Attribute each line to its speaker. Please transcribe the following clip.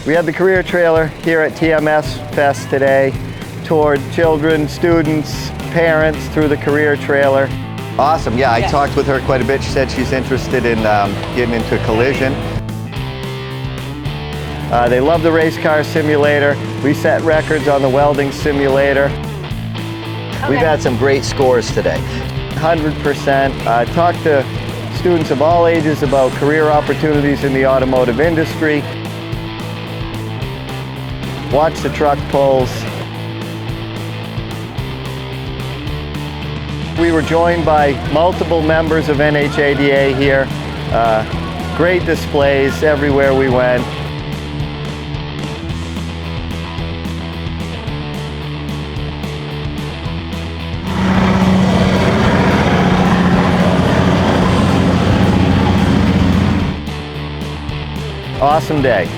Speaker 1: We had the career trailer here at TMS Fest today. Toured children, students, parents through the career trailer. Awesome, yeah, I talked with her quite a bit. She said she's interested in getting into collision. They love the race car simulator. We set records on the welding simulator. We've had some great scores today. 100%. Talked to students of all ages about career opportunities in the automotive industry. Watch the truck pulls. We were joined by multiple members of NHADA here. Great displays everywhere we went. Awesome day.